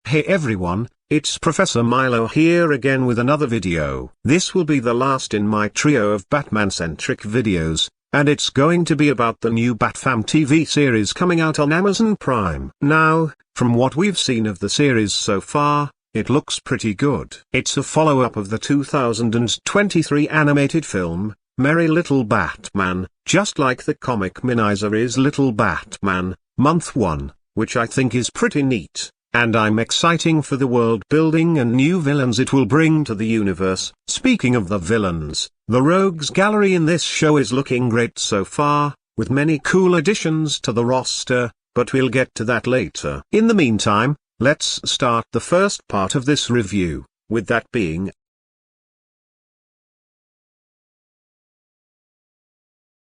Hey everyone, it's Professor Milo here again with another video. This will be the last in my trio of Batman-centric videos, and it's going to be about the new Batfam TV series coming out on Amazon Prime. Now, from what we've seen of the series so far, it looks pretty good. It's a follow-up of the 2023 animated film, Merry Little Batman, just like the comic miniseries Little Batman, Month 1, which I think is pretty neat. And I'm exciting for the world building and new villains it will bring to the universe. Speaking of the villains, the rogues gallery in this show is looking great so far, with many cool additions to the roster, but we'll get to that later. In the meantime, let's start the first part of this review, with that being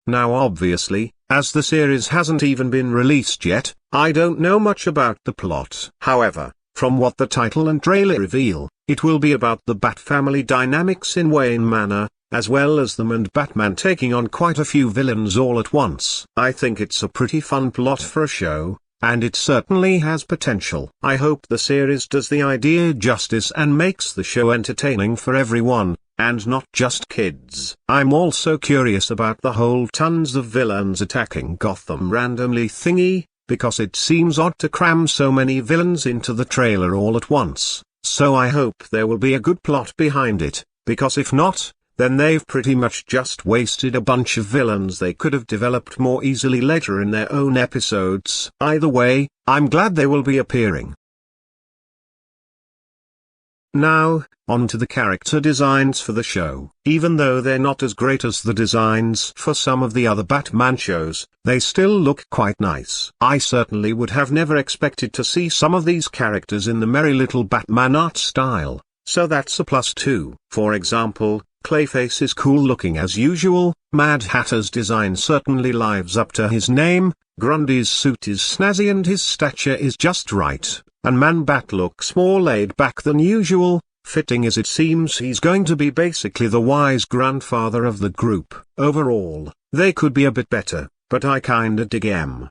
Now obviously, as the series hasn't even been released yet, I don't know much about the plot. However, from what the title and trailer reveal, it will be about the Bat family dynamics in Wayne Manor, as well as them and Batman taking on quite a few villains all at once. I think it's a pretty fun plot for a show, and it certainly has potential. I hope the series does the idea justice and makes the show entertaining for everyone, and not just kids. I'm also curious about the whole tons of villains attacking Gotham randomly thingy, because it seems odd to cram so many villains into the trailer all at once. So I hope there will be a good plot behind it, because if not, then they've pretty much just wasted a bunch of villains they could have developed more easily later in their own episodes. Either way, I'm glad they will be appearing. Now, on to the character designs for the show. Even though they're not as great as the designs for some of the other Batman shows, they still look quite nice. I certainly would have never expected to see some of these characters in the Merry Little Batman art style, so that's a plus too. For example, Clayface is cool looking as usual, Mad Hatter's design certainly lives up to his name, Grundy's suit is snazzy and his stature is just right, and Man-Bat looks more laid back than usual, fitting as it seems he's going to be basically the wise grandfather of the group. Overall, they could be a bit better, but I kinda dig 'em.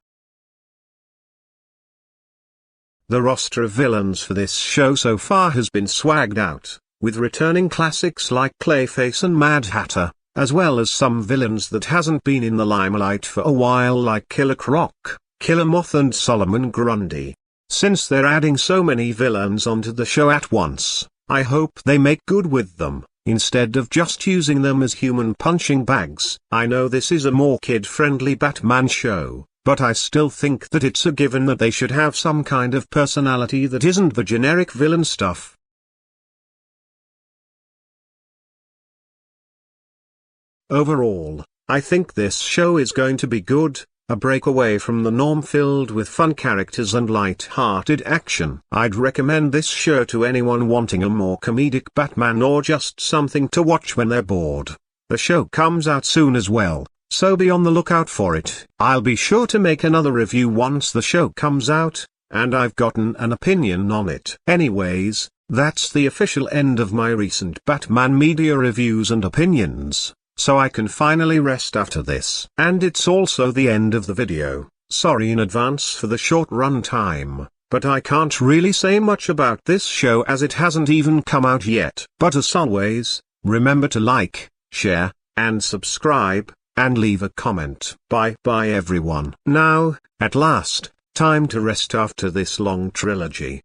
The roster of villains for this show so far has been swagged out, with returning classics like Clayface and Mad Hatter, as well as some villains that hasn't been in the limelight for a while like Killer Croc, Killer Moth and Solomon Grundy. Since they're adding so many villains onto the show at once, I hope they make good with them, instead of just using them as human punching bags. I know this is a more kid-friendly Batman show, but I still think that it's a given that they should have some kind of personality that isn't the generic villain stuff. Overall, I think this show is going to be good, a breakaway from the norm filled with fun characters and light-hearted action. I'd recommend this show to anyone wanting a more comedic Batman or just something to watch when they're bored. The show comes out soon as well, so be on the lookout for it. I'll be sure to make another review once the show comes out, and I've gotten an opinion on it. Anyways, that's the official end of my recent Batman media reviews and opinions. So I can finally rest after this. And it's also the end of the video. Sorry in advance for the short run time, but I can't really say much about this show as it hasn't even come out yet. But as always, remember to like, share, and subscribe, and leave a comment. Bye everyone. Now, at last, time to rest after this long trilogy.